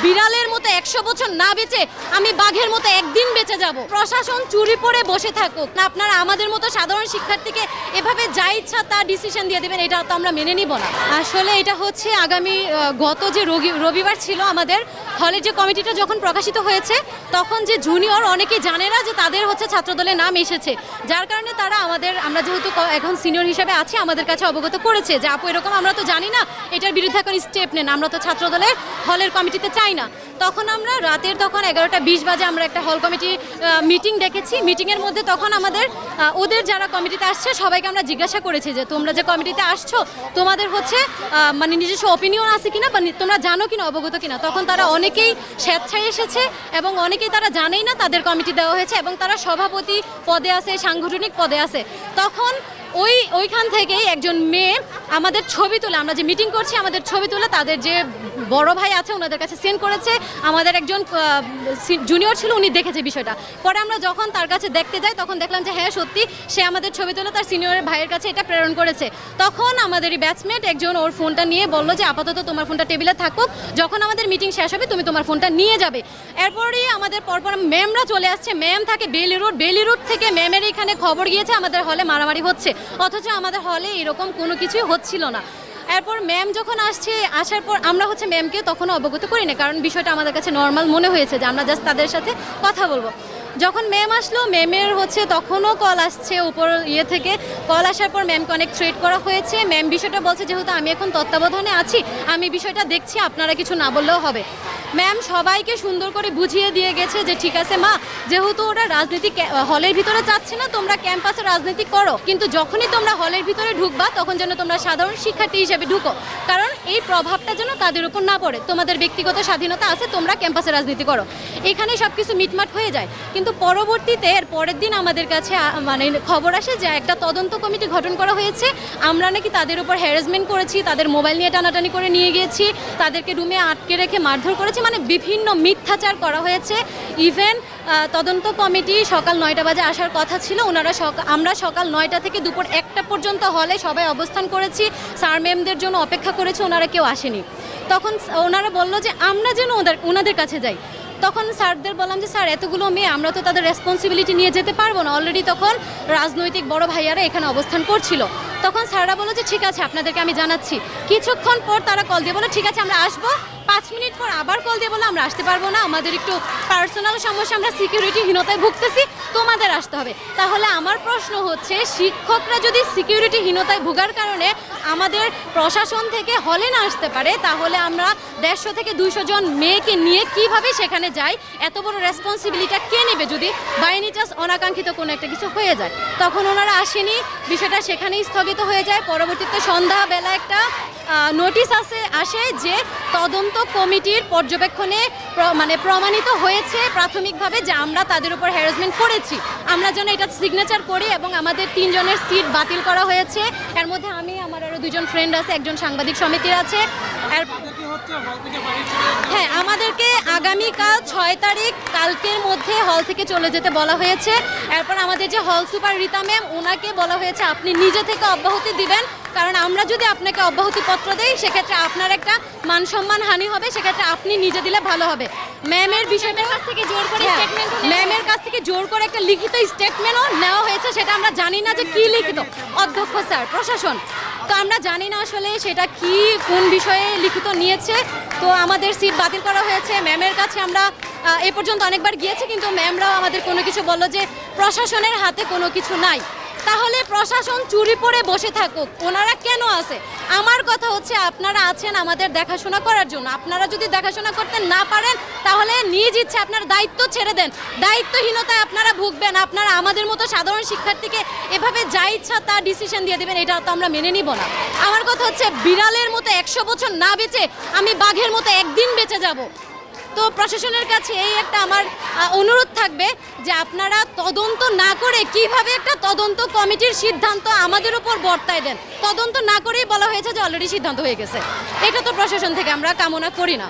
বিড়ালের মতো 100 বছর না বেঁচে আমি বাঘের মতো একদিন বেঁচে যাব। প্রশাসন চুরি পরে বসে থাকুক না, আপনারা আমাদের মতো সাধারণ শিক্ষার্থীকে এভাবে যা ইচ্ছা তা ডিসিশন দিয়ে দেবেন, এটা তো আমরা মেনে নিব না। আসলে এটা হচ্ছে আগামী গত যে রবিবার ছিল আমাদের হলের যে কমিটিটা যখন প্রকাশিত হয়েছে, তখন যে জুনিয়র অনেকেই জানে না যে তাদের হচ্ছে ছাত্রদলের নাম এসেছে, যার কারণে তারা আমরা যেহেতু এখন সিনিয়র হিসেবে আছি আমাদের কাছে অবগত করেছে যে আপু এরকম আমরা তো জানি না, এটার বিরুদ্ধে এখন স্টেপ নেন, আমরা তো ছাত্রদলের হলের কমিটিতে চাই না। তখন আমরা রাতের 11টা 20 বাজে আমরা একটা হল কমিটি মিটিং ডেকেছি। মিটিংয়ের মধ্যে তখন আমাদের ওদের যারা কমিটিতে আসছে সবাইকে আমরা জিজ্ঞাসা করেছি যে তোমরা যে কমিটিতে আসছো তোমাদের হচ্ছে মানে নিজস্ব অপিনিয়ন আছে কিনা বা তোমরা জানো কিনা, অবগত কিনা। তখন তারা অনেকেই স্বেচ্ছায় এসেছে এবং অনেকেই তারা জানেই না তাদের কমিটি দেওয়া হয়েছে এবং তারা সভাপতি পদে আছে, সাংগঠনিক পদে আছে। তখন ওইখান থেকেই একজন মেয়ে আমাদের ছবি তুলে, আমরা যে মিটিং করছি আমাদের ছবি তুলে তাদের যে বড় ভাই আছে ওনাদের কাছে সেন্ড করেছে। আমাদের একজন জুনিয়র ছিল, উনি দেখেছে বিষয়টা। পরে আমরা যখন তার কাছে দেখতে যাই তখন দেখলাম যে হ্যাঁ সত্যি সে আমাদের ছবি তুলে তার সিনিয়র ভাইয়ের কাছে এটা প্রেরণ করেছে। তখন আমাদেরই ব্যাচমেট একজন ওর ফোনটা নিয়ে বললো যে আপাতত তোমার ফোনটা টেবিলে থাকুক, যখন আমাদের মিটিং শেষ হবে তুমি তোমার ফোনটা নিয়ে যাবে। এরপরই আমাদের পরপর ম্যামরা চলে আসছে। ম্যাম থাকে বেলি রোড থেকে ম্যামের এখানে খবর গিয়েছে আমাদের হলে মারামারি হচ্ছে, অথচ আমাদের হলে এরকম কোনো কিছুই হচ্ছিল না। এরপর ম্যাম যখন আসার পর আমরা হচ্ছে ম্যামকে তখনও অবগত করি না, কারণ বিষয়টা আমাদের কাছে নর্মাল মনে হয়েছে যে আমরা জাস্ট তাদের সাথে কথা বলবো। যখন ম্যাম আসলো, ম্যামের হচ্ছে তখনও কল আসছে উপর থেকে। কল আসার পর ম্যামকে অনেক থ্রেট করা হয়েছে। ম্যাম বিষয়টা বলছে যেহেতু আমি এখন তত্ত্বাবধানে আছি আমি বিষয়টা দেখছি, আপনারা কিছু না বললেও হবে। ম্যাম সবাইকে সুন্দর করে বুঝিয়ে দিয়ে গেছে যে ঠিক আছে মা, যেহেতু ওরা রাজনীতি হলের ভিতরে চাচ্ছে না তোমরা ক্যাম্পাসে রাজনীতি করো, কিন্তু যখনই তোমরা হলের ভিতরে ঢুকবা তখন যেন তোমরা সাধারণ শিক্ষার্থী হিসেবে ঢুকো, কারণ এই প্রভাবটা যেন তাদের উপর না পড়ে। তোমাদের ব্যক্তিগত স্বাধীনতা আছে, তোমরা ক্যাম্পাসে রাজনীতি করো। এখানে সব কিছু মিটমাট হয়ে যায়। কিন্তু পরবর্তীতে এর পরের দিন আমাদের কাছে মানে খবর আসে যে একটা তদন্ত কমিটি গঠন করা হয়েছে। আমরা নাকি তাদের উপর হ্যারাসমেন্ট করেছি, তাদের মোবাইল নিয়ে টানাটানি করে নিয়ে গিয়েছি, তাদেরকে রুমে আটকে রেখে মারধর করেছি, মানে বিভিন্ন মিথ্যাচার করা হয়েছে। ইভেন তদন্ত কমিটি সকাল 9টা বাজে আসার কথা ছিল, আমরা সকাল 9টা থেকে দুপুর 1টা পর্যন্ত হলে সবাই অবস্থান করেছি, স্যার ম্যামদের জন্য অপেক্ষা করেছি, ওনারা কেউ আসেনি। তখন ওনারা বলল যে আমরা যেন ওনাদের কাছে যাই। তখন স্যারদের বললাম যে স্যার এতগুলো মেয়ে আমরা তো তাদের রেসপন্সিবিলিটি নিয়ে যেতে পারবো না, অলরেডি তখন রাজনৈতিক বড় ভাইয়ারা এখানে অবস্থান করছিল। তখন স্যাররা বললো যে ঠিক আছে আপনাদেরকে আমি জানাচ্ছি। কিছুক্ষণ পর তারা কল দিয়ে বললো ঠিক আছে আমরা আসবো। 5 মিনিট পর আবার কল দিয়ে বললো আমরা আসতে পারবো না, আমাদের একটু পার্সোনাল সমস্যা, আমরা সিকিউরিটিহীনতায় ভুগতেছি, তোমাদের আসতে হবে। তাহলে আমার প্রশ্ন হচ্ছে শিক্ষকরা যদি সিকিউরিটিহীনতায় ভোগার কারণে আমাদের প্রশাসন থেকে হলে না আসতে পারে, তাহলে আমরা 150 থেকে 200 জন মেয়েকে নিয়ে কিভাবে সেখানে যাই? এত বড় রেসপন্সিবিলিটিটা কে নেবে যদি বাই এনি চান্স অনাকাঙ্ক্ষিত কোনো একটা কিছু হয়ে যায়? তখন ওনারা আসেনি, বিষয়টা সেখানেই স্থগিত হয়ে যায়। পরবর্তীতে সন্ধ্যাবেলা একটা নোটিশ আসে যে তদন্ত কমিটির পর্যবেক্ষণে মানে প্রমাণিত হয়েছে প্রাথমিকভাবে যে আমরা তাদের উপর হ্যারাসমেন্ট করেছি, আমরা যেন এটা সিগনেচার করি এবং আমাদের 3 জনের সিট বাতিল করা হয়েছে। এর মধ্যে আমি, আমার আরও 2 জন ফ্রেন্ড আছে, একজন সাংবাদিক সমিতির আছে। হ্যাঁ, আমাদেরকে আগামীকাল 6 তারিখ কালকের মধ্যে হল থেকে চলে যেতে বলা হয়েছে। এরপর আমাদের যে হল সুপার রীতা ম্যাম, ওনাকে বলা হয়েছে আপনি নিজে থেকে অব্যাহতি দিবেন, কারণ আমরা যদি আপনাকে অব্যাহতিপত্র দেই সেক্ষেত্রে আপনার একটা মান সম্মান হানি হবে, সেক্ষেত্রে আপনি নিজে দিলে ভালো হবে। ম্যামের বিষয়টার কাছ থেকে জোর করে ম্যামের কাছ থেকে জোর করে একটা লিখিত স্টেটমেন্টও নেওয়া হয়েছে, সেটা আমরা জানি না যে কি লিখিত, অধ্যক্ষ স্যার, প্রশাসন, তো আমরা জানি না আসলে সেটা কি কোন বিষয়ে লিখিত নিয়েছে। তো আমাদের সিট বাতিল করা হয়েছে। ম্যামের কাছে আমরা এ পর্যন্ত অনেকবার গিয়েছি, কিন্তু ম্যামরাও আমাদের কোনো কিছু বললো যে প্রশাসনের হাতে কোনো কিছু নাই। তাহলে প্রশাসন চুরি পরে বসে থাকুক, ওনারা কেন আছে? আমার কথা হচ্ছে আপনারা আছেন আমাদের দেখাশোনা করার জন্য, আপনারা যদি দেখাশোনা করতে না পারেন তাহলে নিজ ইচ্ছে আপনার দায়িত্ব ছেড়ে দেন। দায়িত্বহীনতায় আপনারা ভুগবেন, আপনারা আমাদের মতো সাধারণ শিক্ষার্থীকে এভাবে যা ইচ্ছা তা ডিসিশন দিয়ে দেবেন, এটা তো আমরা মেনে নিব না। আমার কথা হচ্ছে বিড়ালের মতো 100 বছর না বেঁচে আমি বাঘের মতো একদিন বেঁচে যাব। তো প্রশাসনের কাছে এই একটা আমার অনুরোধ থাকবে যে আপনারা তদন্ত না করে কিভাবে একটা তদন্ত কমিটির সিদ্ধান্ত আমাদের উপর বর্তায় দেন। তদন্ত না করেই বলা হয়েছে যে অলরেডি সিদ্ধান্ত হয়ে গেছে, এটা তো প্রশাসন থেকে আমরা কামনা করি না।